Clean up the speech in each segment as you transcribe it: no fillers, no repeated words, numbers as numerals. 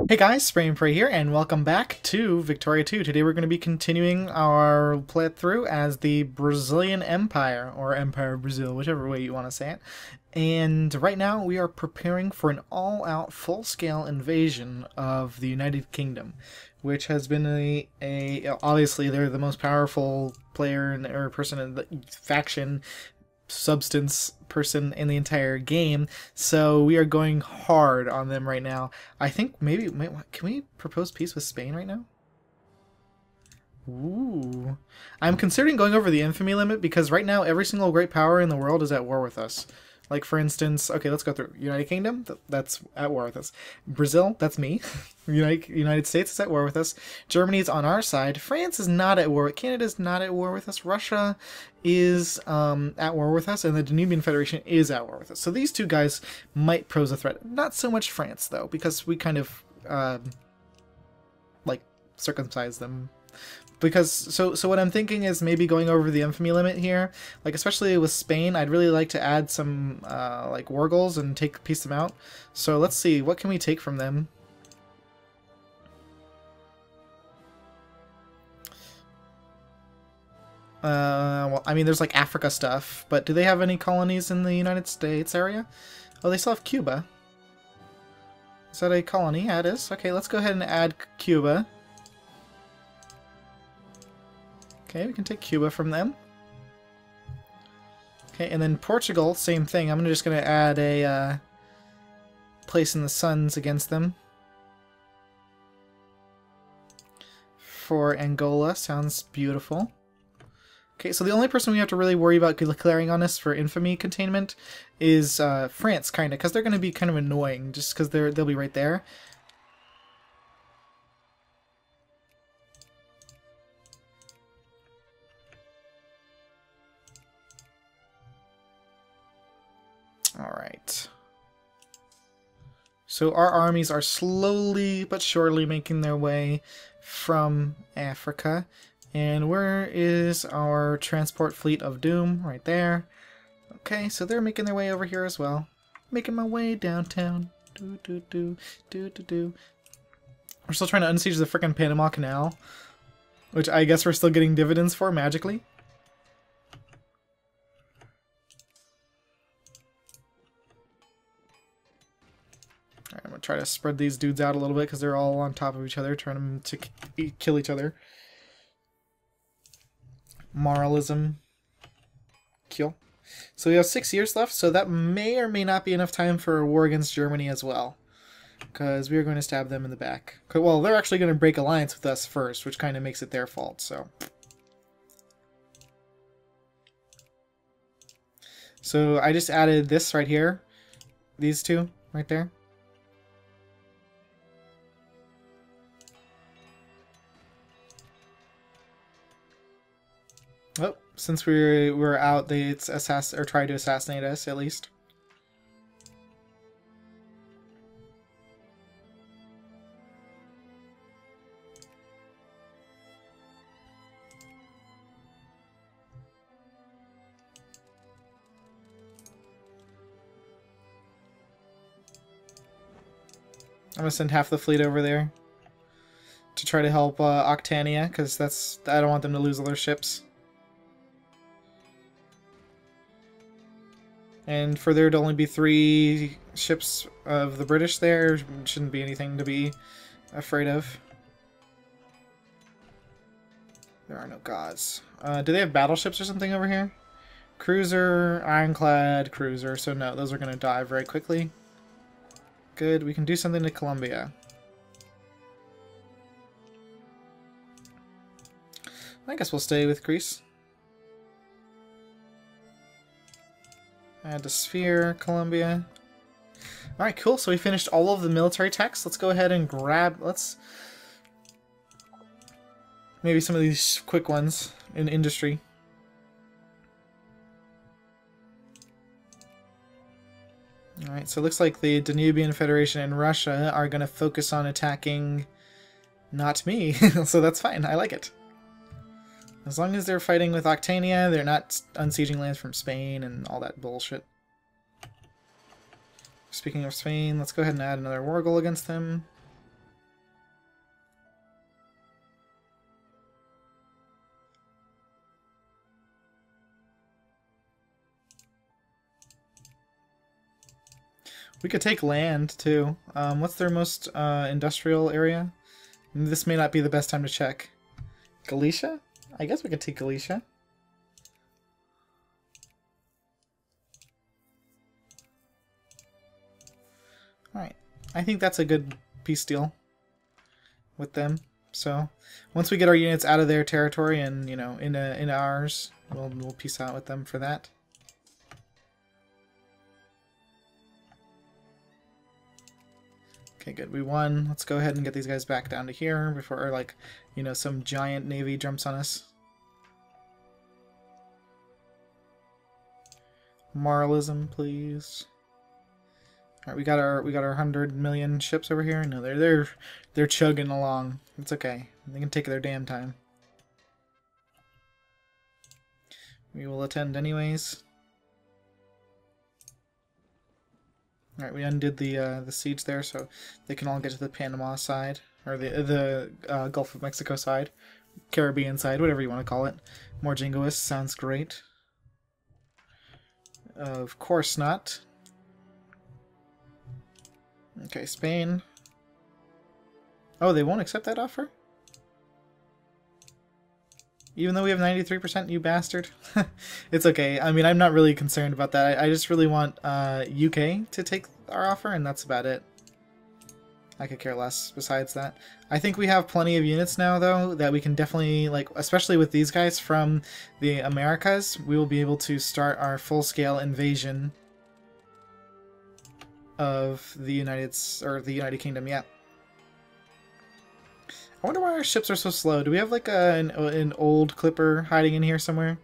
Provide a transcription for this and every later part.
Hey guys, Spray and Pray here, and welcome back to Victoria 2. Today we're going to be continuing our playthrough as the Brazilian Empire, or Empire of Brazil, whichever way you want to say it. And right now we are preparing for an all-out, full-scale invasion of the United Kingdom, which has been obviously they're the most powerful player or person in the faction substance person in the entire game, so we are going hard on them right now. I think maybe can we propose peace with Spain right now? Ooh. I'm considering going over the infamy limit because right now every single great power in the world is at war with us. Like, for instance, okay, let's go through. United Kingdom, that's at war with us. Brazil, that's me. United States is at war with us. Germany's on our side. France is not at war. Canada's not at war with us. Russia is at war with us. And the Danubian Federation is at war with us. So these two guys might pose a threat. Not so much France, though, because we kind of, like, circumcise them. Because so what I'm thinking is maybe going over the infamy limit here, like especially with Spain. I'd really like to add some like war goals and piece them out. So let's see, what can we take from them? Well, I mean, there's like Africa stuff, but do they have any colonies in the United States area? Oh, they still have Cuba. Is that a colony? Yeah, it is. Okay, let's go ahead and add Cuba. Okay, we can take Cuba from them. Okay, and then Portugal, same thing. I'm just going to add a place in the suns against them. For Angola, sounds beautiful. Okay, so the only person we have to really worry about declaring on us for infamy containment is France, kind of, because they're going to be kind of annoying, just because they'll be right there. Alright. So our armies are slowly but surely making their way from Africa. And where is our transport fleet of doom? Right there. Okay, so they're making their way over here as well. Making my way downtown. Do. We're still trying to unsiege the frickin' Panama Canal, which I guess we're still getting dividends for magically. I'm going to try to spread these dudes out a little bit because they're all on top of each other, trying to kill each other. Moralism. Kill. So we have 6 years left, so that may or may not be enough time for a war against Germany as well. Because we are going to stab them in the back. Well, they're actually going to break alliance with us first, which kind of makes it their fault, so... So I just added this right here. These two, right there. Oh, since we were out, they tried to assassinate us at least. I'm gonna send half the fleet over there to try to help Octania, because I don't want them to lose all their ships. And for there to only be 3 ships of the British there, shouldn't be anything to be afraid of. There are no gods. Do they have battleships or something over here? Cruiser, ironclad, cruiser. So no, those are going to die very quickly. Good, we can do something to Colombia. I guess we'll stay with Greece. Add a sphere, Colombia. Alright, cool. So we finished all of the military techs. Let's go ahead and grab... maybe some of these quick ones in industry. Alright, so it looks like the Danubian Federation and Russia are going to focus on attacking not me. So that's fine. I like it. As long as they're fighting with Octania, they're not unsieging lands from Spain and all that bullshit. Speaking of Spain, let's go ahead and add another war goal against them. We could take land, too. What's their most industrial area? This may not be the best time to check. Galicia? I guess we could take Galicia. Alright. I think that's a good peace deal with them. So, once we get our units out of their territory and, you know, in ours, we'll peace out with them for that. Okay, good. We won. Let's go ahead and get these guys back down to here before, like, you know, some giant navy jumps on us. Moralism, please. All right, we got our 100 million ships over here. No, they're chugging along. It's okay. They can take their damn time. We will attend anyways. All right, we undid the siege there, so they can all get to the Panama side or the Gulf of Mexico side, Caribbean side, whatever you want to call it. More jingoists sounds great. Of course not. Okay, Spain. Oh, they won't accept that offer? Even though we have 93%, you bastard. It's okay. I mean, I'm not really concerned about that. I just really want UK to take our offer, and that's about it. I could care less besides that. I think we have plenty of units now, though, that we can definitely, like, especially with these guys from the Americas, we will be able to start our full-scale invasion of the United Kingdom, yeah. I wonder why our ships are so slow. Do we have like an old clipper hiding in here somewhere?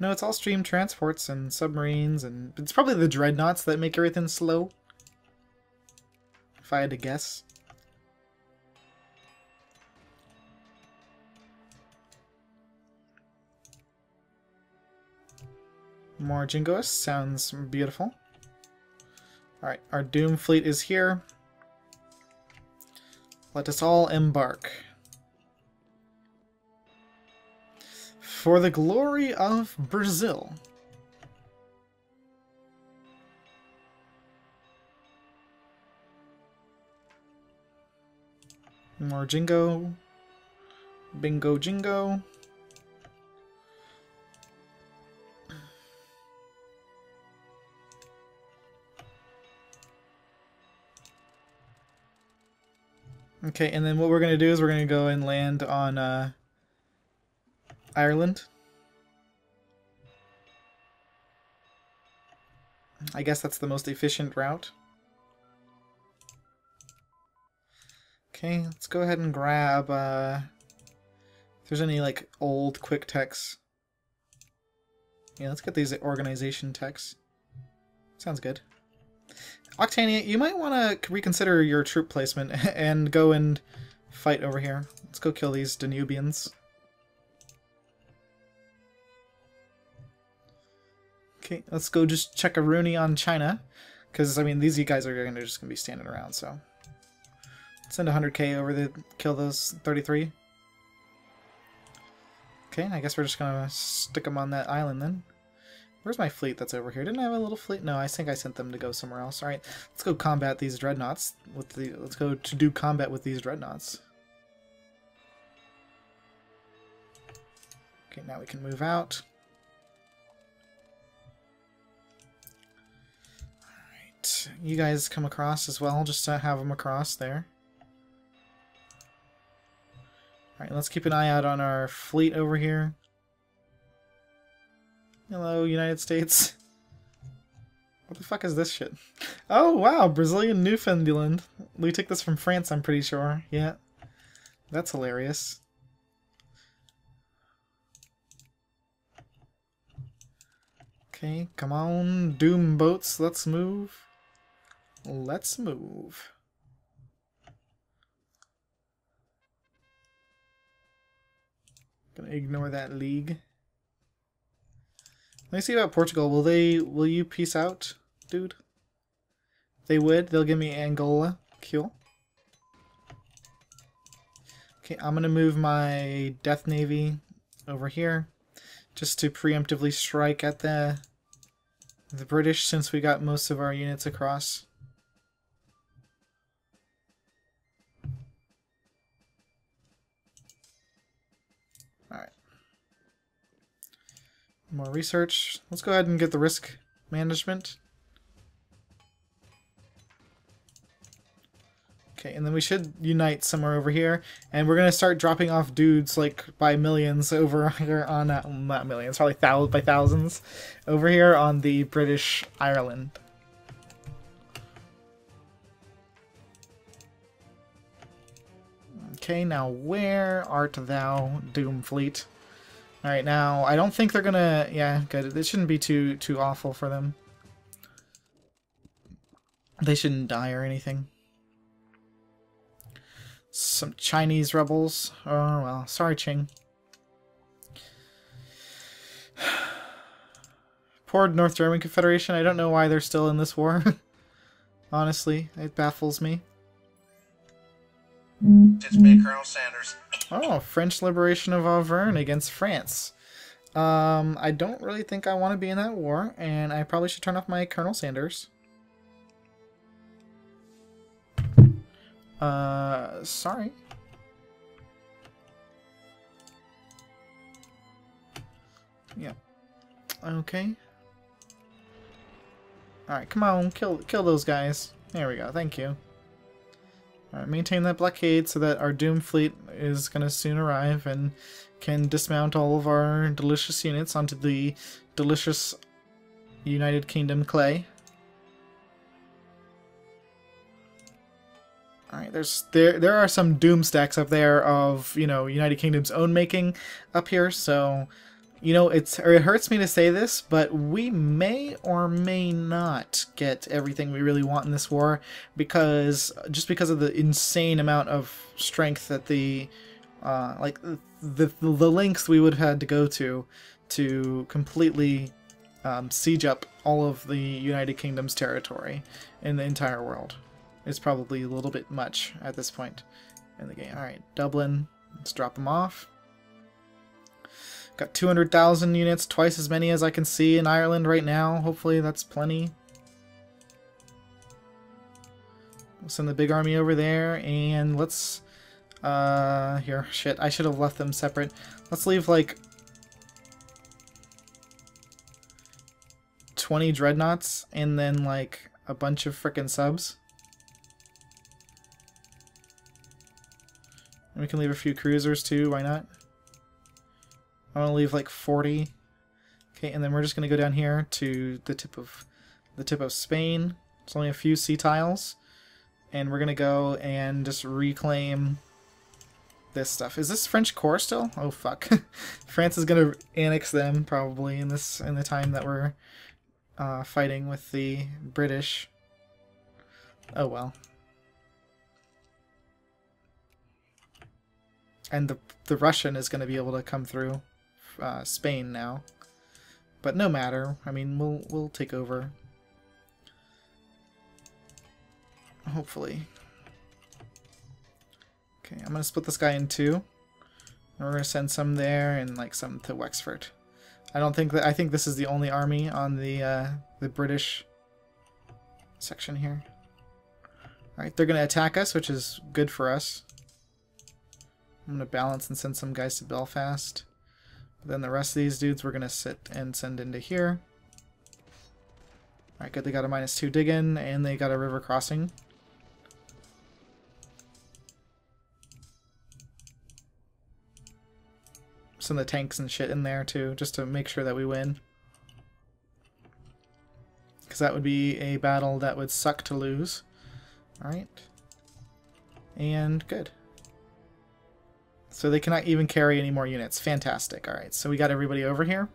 No, it's all stream transports and submarines, and it's probably the dreadnoughts that make everything slow. If I had to guess. More jingoists sounds beautiful. Alright, our Doom fleet is here. Let us all embark. For the glory of Brazil. More jingo. Bingo jingo. Okay, and then what we're going to do is we're going to go and land on Ireland. I guess that's the most efficient route. Okay, let's go ahead and grab if there's any like old quick techs. Yeah, let's get these organization techs. Sounds good. Octania, you might want to reconsider your troop placement and go and fight over here. Let's go kill these Danubians. Okay, let's go just check a Rooney on China. Because, I mean, these guys are just going to be standing around, so... Send 100k over to kill those 33. Okay, I guess we're just going to stick them on that island then. Where's my fleet that's over here? Didn't I have a little fleet? No, I think I sent them to go somewhere else. Alright, let's go combat these dreadnoughts. Let's go to do combat with these dreadnoughts. Okay, now we can move out. Alright, you guys come across as well, just to have them across there. Alright, let's keep an eye out on our fleet over here. Hello, United States. What the fuck is this shit? Oh, wow, Brazilian Newfoundland. We took this from France, I'm pretty sure. Yeah. That's hilarious. Okay, come on, Doom boats, let's move. Let's move. Gonna ignore that league. Let me see about Portugal. Will you peace out, dude? They would. They'll give me Angola. Cool. Okay, I'm gonna move my Death Navy over here, just to preemptively strike at the The British, since we got most of our units across. Alright. More research. Let's go ahead and get the risk management. Okay, and then we should unite somewhere over here, and we're gonna start dropping off dudes like by millions over here on not millions, probably by thousands over here on the British Ireland. Okay, now where art thou, Doomfleet? All right, now I don't think they're gonna. Yeah, good. It shouldn't be too awful for them. They shouldn't die or anything. Some Chinese rebels. Oh, well. Sorry, Qing. Poor North German Confederation. I don't know why they're still in this war. Honestly, it baffles me. It's me, Colonel Sanders. Oh, French liberation of Auvergne against France. I don't really think I want to be in that war, and I probably should turn off my Colonel Sanders. Sorry. Yeah. Okay. Alright, come on, kill those guys. There we go, thank you. Alright, maintain that blockade so that our Doom fleet is gonna soon arrive and can dismount all of our delicious units onto the delicious United Kingdom clay. Alright, there are some Doom stacks up there of, you know, United Kingdom's own making up here, so, you know, it hurts me to say this, but we may or may not get everything we really want in this war, because of the insane amount of strength that the lengths we would have had to go to completely siege up all of the United Kingdom's territory in the entire world. It's probably a little bit much at this point in the game. Alright, Dublin, let's drop them off. Got 200,000 units, twice as many as I can see in Ireland right now. Hopefully that's plenty. We'll send the big army over there, and let's... here, shit, I should have left them separate. Let's leave, like, 20 dreadnoughts, and then, like, a bunch of frickin' subs. And we can leave a few cruisers, too, why not? I want to leave like 40. Okay, and then we're just going to go down here to the tip of Spain. It's only a few sea tiles, and we're going to go and just reclaim this stuff. Is this French core still? Oh fuck. France is going to annex them probably in the time that we're fighting with the British. Oh well. And the Russian is going to be able to come through Spain now, but no matter. I mean, we'll take over, hopefully. Okay, I'm gonna split this guy in two, and we're gonna send some there and like some to Wexford. I think this is the only army on the British section here. All right, they're gonna attack us, which is good for us. I'm gonna balance and send some guys to Belfast. But then the rest of these dudes we're gonna sit and send into here. Alright, good, they got a -2 dig-in, and they got a river crossing. Send the tanks and shit in there too, just to make sure that we win. Because that would be a battle that would suck to lose. Alright. And good. So they cannot even carry any more units. Fantastic. Alright, so we got everybody over here.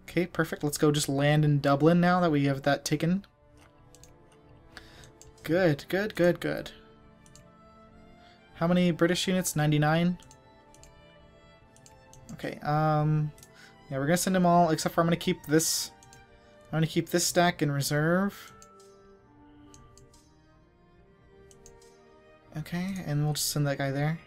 Okay, perfect. Let's go just land in Dublin now that we have that taken. Good, good, good, good. How many British units? 99? Okay, yeah, we're gonna send them all, except for I'm gonna keep this. I'm gonna keep this stack in reserve. Okay, and we'll just send that guy there.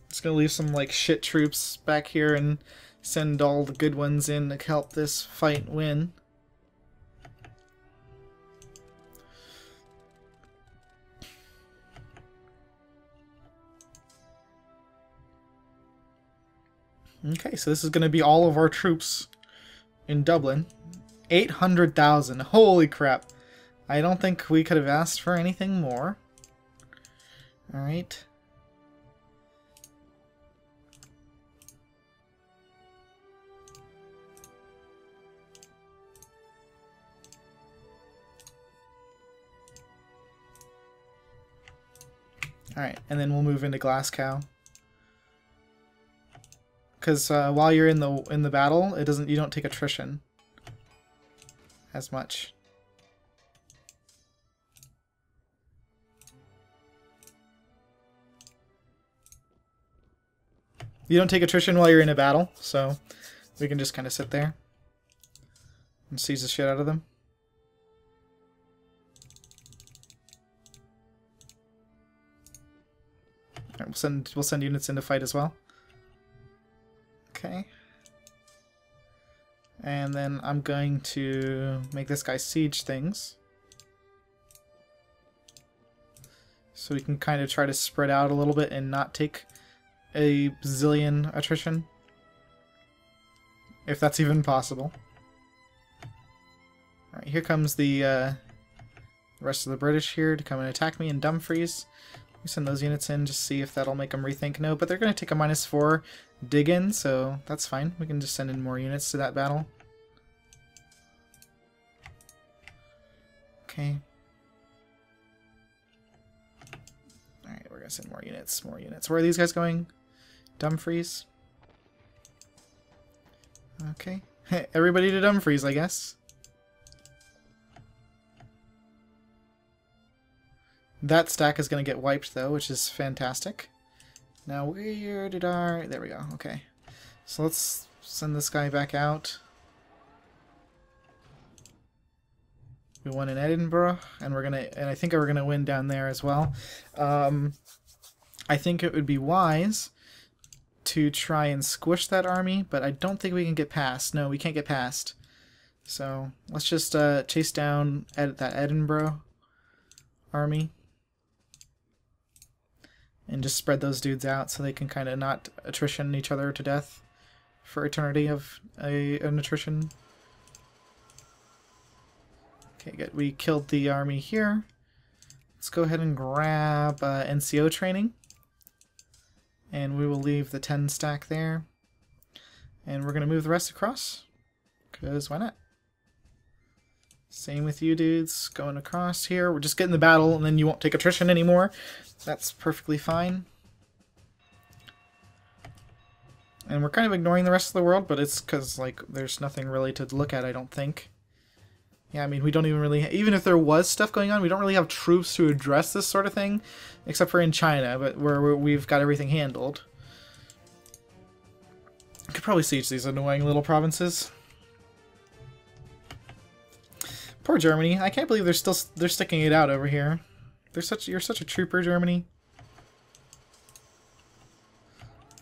Just gonna leave some like shit troops back here and send all the good ones in to help this fight win. Okay, so this is going to be all of our troops in Dublin. 800,000. Holy crap. I don't think we could have asked for anything more. Alright. Alright, and then we'll move into Glasgow. Because while you're in the battle, you don't take attrition as much. You don't take attrition while you're in a battle, so we can just kind of sit there and seize the shit out of them. All right, we'll send units in to fight as well. Okay. And then I'm going to make this guy siege things. So we can kind of try to spread out a little bit and not take a zillion attrition. If that's even possible. Alright, here comes the rest of the British here to come and attack me in Dumfries. We send those units in, just see if that'll make them rethink. No, but they're going to take a -4 dig in, so that's fine. We can just send in more units to that battle. Okay. Alright, we're going to send more units, more units. Where are these guys going? Dumfries. Okay. Everybody to Dumfries, I guess. That stack is going to get wiped, though, which is fantastic. Now, where did our... There we go. Okay. So let's send this guy back out. We won in Edinburgh, and I think we're gonna win down there as well. I think it would be wise to try and squish that army, but I don't think we can get past. No, we can't get past. So let's just chase down that Edinburgh army and just spread those dudes out so they can kind of not attrition each other to death for eternity of an attrition. Okay, good. We killed the army here. Let's go ahead and grab NCO training. And we will leave the 10 stack there. And we're going to move the rest across. Because why not? Same with you dudes. Going across here. We're just getting the battle and then you won't take attrition anymore. That's perfectly fine. And we're kind of ignoring the rest of the world, but it's because like there's nothing really to look at, I don't think. Yeah, I mean, we don't even really... Even if there was stuff going on, we don't really have troops to address this sort of thing. Except for in China, but where we've got everything handled. I could probably siege these annoying little provinces. Poor Germany. I can't believe they're sticking it out over here. You're such a trooper, Germany.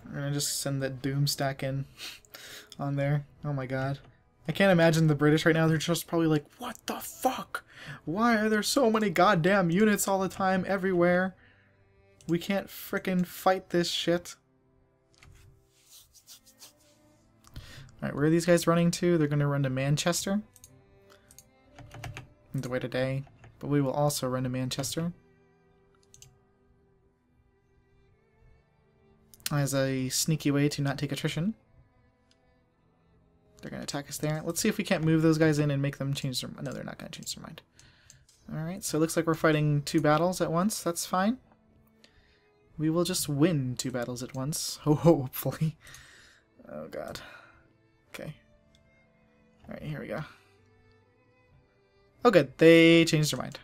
We're gonna just send that Doom stack in on there. Oh my god. I can't imagine the British right now. They're just probably like, what the fuck? Why are there so many goddamn units all the time, everywhere? We can't frickin' fight this shit. Alright, where are these guys running to? They're gonna run to Manchester. To wait a day. But we will also run to Manchester. As a sneaky way to not take attrition. They're going to attack us there. Let's see if we can't move those guys in and make them change their mind. No, they're not going to change their mind. Alright, so it looks like we're fighting 2 battles at once. That's fine. We will just win 2 battles at once. Hopefully. Oh god. Okay. Alright, here we go. Oh good, they changed their mind.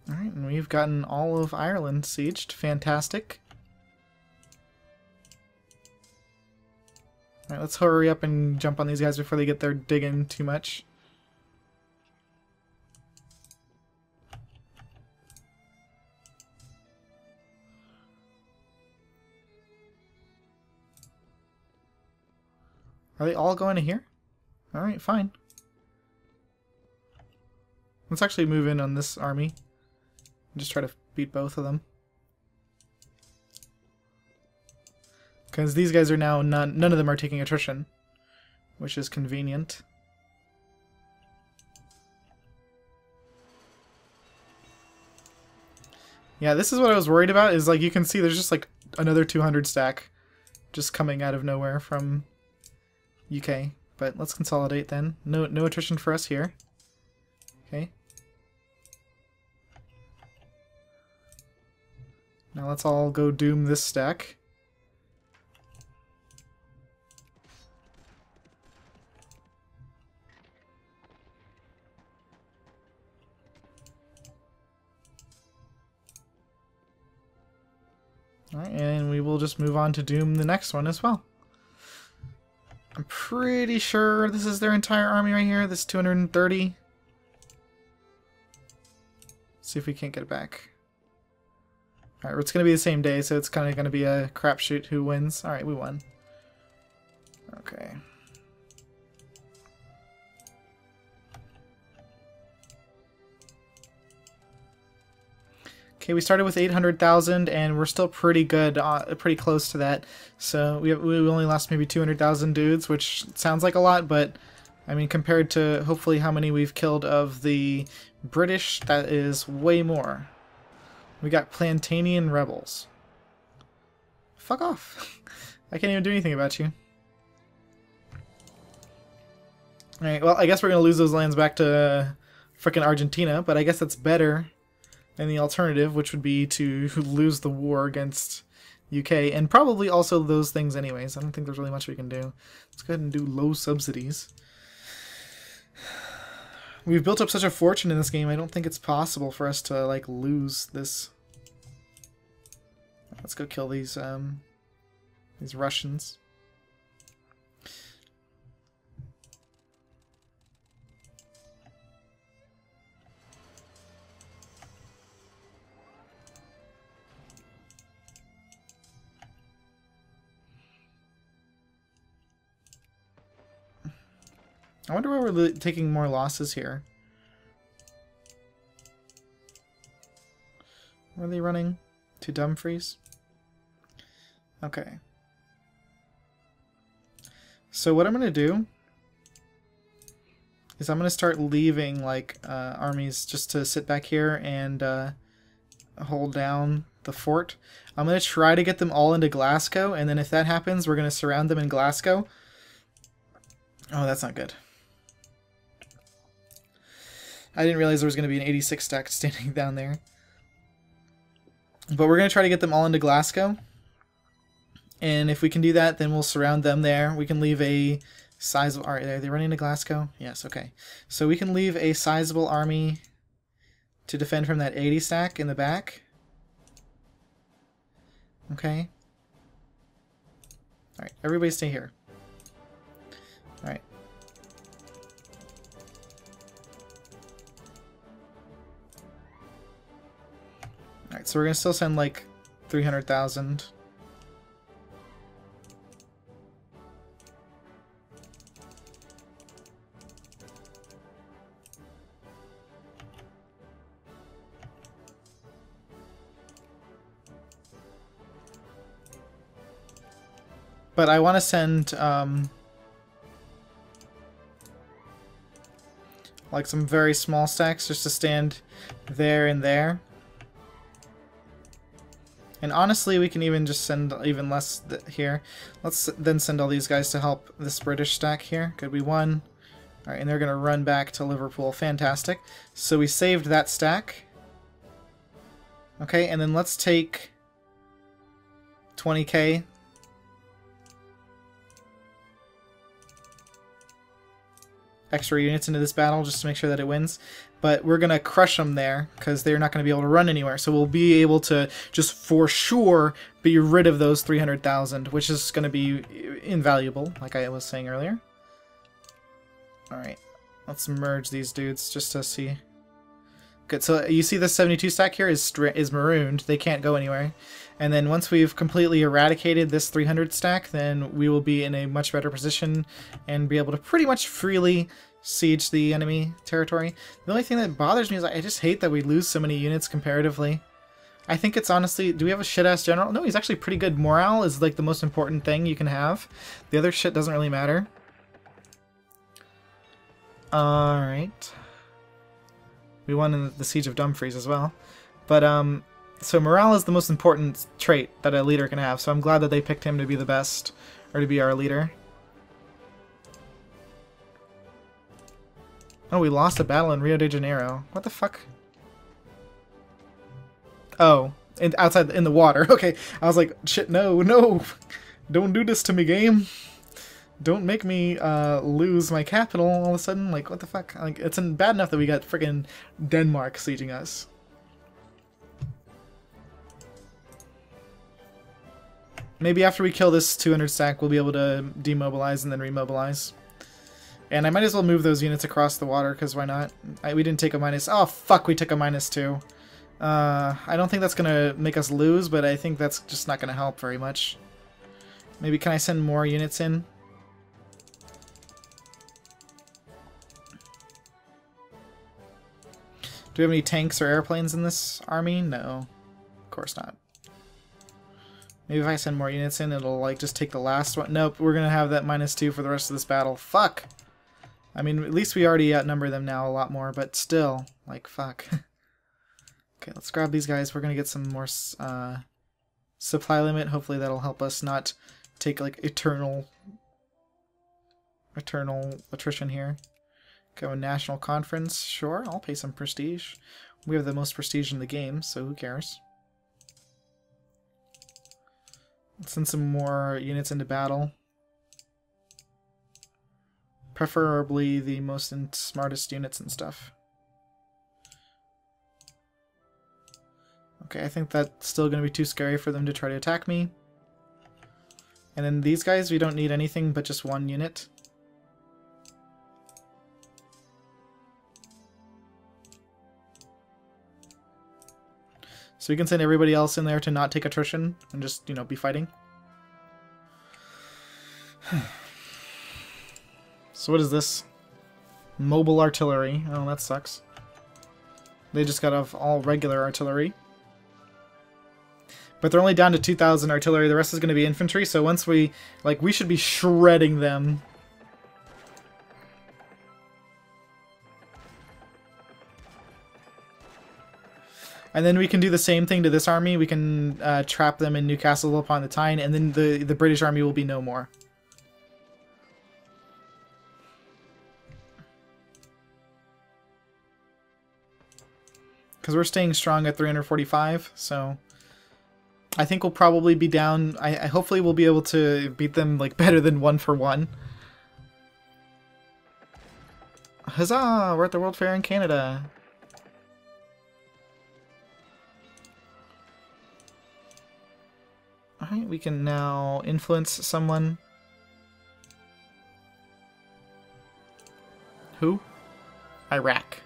Alright, and we've gotten all of Ireland sieged. Fantastic. Alright, let's hurry up and jump on these guys before they get their digging too much. Are they all going to here? Alright, fine. Let's actually move in on this army. And just try to beat both of them. Because these guys are now, none of them are taking attrition. Which is convenient. Yeah, this is what I was worried about, is like you can see there's just like another 200 stack just coming out of nowhere from UK. But let's consolidate then. No attrition for us here. Okay. Now let's all go doom this stack. Alright, and we will just move on to doom the next one as well. I'm pretty sure this is their entire army right here, this 230. See if we can't get it back. Alright, it's going to be the same day, so it's kind of going to be a crapshoot who wins. Alright, we won. Okay. Okay, we started with 800,000, and we're still pretty good, pretty close to that. So we only lost maybe 200,000 dudes, which sounds like a lot, but I mean, compared to hopefully how many we've killed of the British, that is way more. We got Plantanian rebels. Fuck off. I can't even do anything about you. Alright, well, I guess we're going to lose those lands back to frickin' Argentina, but I guess that's better than the alternative, which would be to lose the war against UK, and probably also those things anyways. I don't think there's really much we can do. Let's go ahead and do low subsidies. We've built up such a fortune in this game, I don't think it's possible for us to, like, lose this. Let's go kill these Russians. I wonder why we're taking more losses here. Where are they running? To Dumfries? Okay. So what I'm going to do is I'm going to start leaving like armies just to sit back here and hold down the fort. I'm going to try to get them all into Glasgow, and then if that happens, we're going to surround them in Glasgow. Oh, that's not good. I didn't realize there was going to be an 86 stack standing down there. But we're going to try to get them all into Glasgow. And if we can do that, then we'll surround them there. We can leave a sizable... Are they running to Glasgow? Yes, okay. So we can leave a sizable army to defend from that 80 stack in the back. Okay. Alright, everybody stay here. Alright. Alright, so we're going to still send like 300,000. But I want to send like some very small stacks just to stand there and there. And honestly, we can even just send even less here. Let's then send all these guys to help this British stack here. Good, we won. Alright, and they're going to run back to Liverpool. Fantastic. So we saved that stack. Okay, and then let's take 20k. Extra units into this battle just to make sure that it wins. but we're going to crush them there because they're not going to be able to run anywhere. So we'll be able to just for sure be rid of those 300,000, which is going to be invaluable, like I was saying earlier. Alright, let's merge these dudes just to see. Good, so you see the 72 stack here is marooned. They can't go anywhere. And then once we've completely eradicated this 300 stack, then we will be in a much better position and be able to pretty much freely siege the enemy territory. The only thing that bothers me is I just hate that we lose so many units comparatively. I think it's honestly... Do we have a shit-ass general? No, he's actually pretty good. Morale is like the most important thing you can have. The other shit doesn't really matter. Alright. We won in the Siege of Dumfries as well. But, so morale is the most important trait that a leader can have, so I'm glad that they picked him to be the best, or to be our leader. Oh, we lost a battle in Rio de Janeiro. What the fuck? Oh, outside in the water. Okay, I was like, shit, no, no! Don't do this to me, game! Don't make me lose my capital all of a sudden. Like, what the fuck? Like, it's bad enough that we got friggin' Denmark sieging us. Maybe after we kill this 200 stack, we'll be able to demobilize and then remobilize. And I might as well move those units across the water, because why not? We didn't take a minus... Oh, fuck, we took a -2. I don't think that's going to make us lose, but I think that's just not going to help very much. Maybe can I send more units in? Do we have any tanks or airplanes in this army? No. Of course not. Maybe if I send more units in, it'll like just take the last one. Nope, we're going to have that -2 for the rest of this battle. Fuck! I mean, at least we already outnumber them now a lot more, but still, like, fuck. Okay, let's grab these guys. We're going to get some more supply limit. Hopefully that'll help us not take, like, eternal attrition here. Go a national conference. Sure, I'll pay some prestige. We have the most prestige in the game, so who cares? Let's send some more units into battle. Preferably the most and smartest units and stuff. Okay, I think that's still going to be too scary for them to try to attack me. And then these guys, we don't need anything but just one unit. So we can send everybody else in there to not take attrition and just, you know, be fighting. So what is this? Mobile artillery. Oh, that sucks. They just got off all regular artillery. But they're only down to 2,000 artillery. The rest is going to be infantry, so once we... Like, we should be shredding them. And then we can do the same thing to this army. We can trap them in Newcastle upon the Tyne, and then the British army will be no more. Because we're staying strong at 345, so I think we'll probably be down. I hopefully we'll be able to beat them like better than 1 for 1. Huzzah! We're at the World Fair in Canada. Alright, we can now influence someone. Who? Iraq.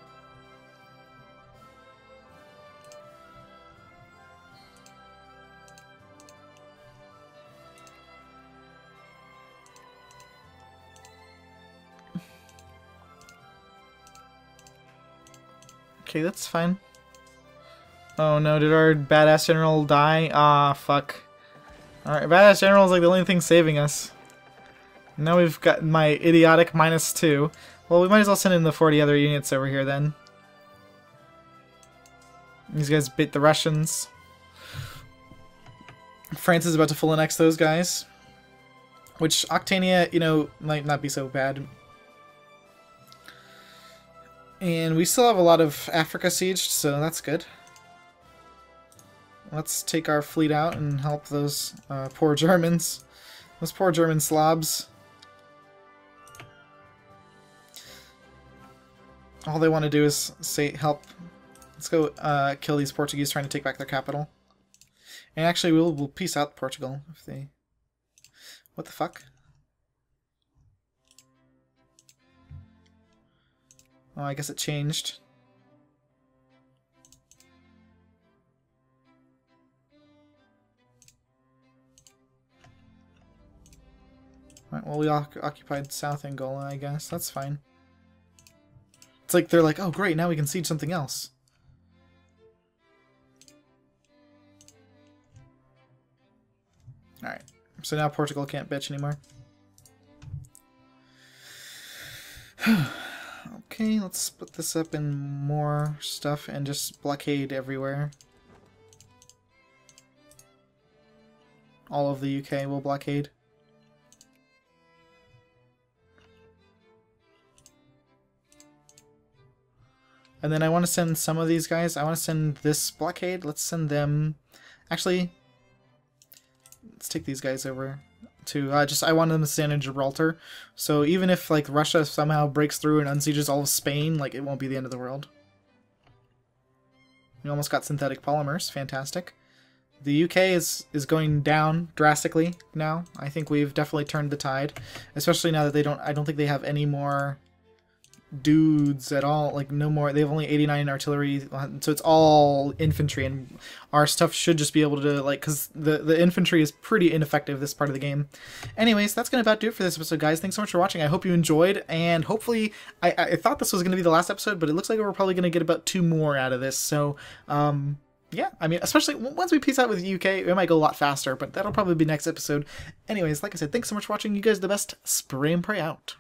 Okay, that's fine. Oh no, did our badass general die? Ah, fuck. Alright, badass general is like the only thing saving us. Now we've got my idiotic -2. Well, we might as well send in the 40 other units over here then. These guys bit the Russians. France is about to full annex those guys. Which, Octania, you know, might not be so bad. And we still have a lot of Africa sieged, so that's good. Let's take our fleet out and help those poor Germans. Those poor German slobs. All they want to do is say, help. Let's go kill these Portuguese trying to take back their capital. And actually, we'll peace out Portugal if they... What the fuck? Oh, I guess it changed. Alright, well, we occupied South Angola, I guess. That's fine. It's like they're like, oh great, now we can siege something else. Alright, so now Portugal can't bitch anymore. Okay, let's split this up in more stuff and just blockade everywhere. All of the UK will blockade. And then I want to send some of these guys. I want to send this blockade. Let's send them... Actually, let's take these guys over to... I want them to stand in Gibraltar. So even if like Russia somehow breaks through and unsieges all of Spain, like it won't be the end of the world. We almost got synthetic polymers. Fantastic. The UK is going down drastically now. I think we've definitely turned the tide. Especially now that they don't... I don't think they have any more... dudes at all, like no more. They have only 89 artillery, so it's all infantry, and our stuff should just be able to, like, because the infantry is pretty ineffective this part of the game. Anyways, that's gonna about do it for this episode, guys. Thanks so much for watching. I hope you enjoyed, and hopefully I thought this was gonna be the last episode, but it looks like we're probably gonna get about 2 more out of this. So yeah, I mean, especially once we peace out with the UK, it might go a lot faster, but that'll probably be next episode. Anyways, like I said, thanks so much for watching. You guys are the best. Spray and pray out.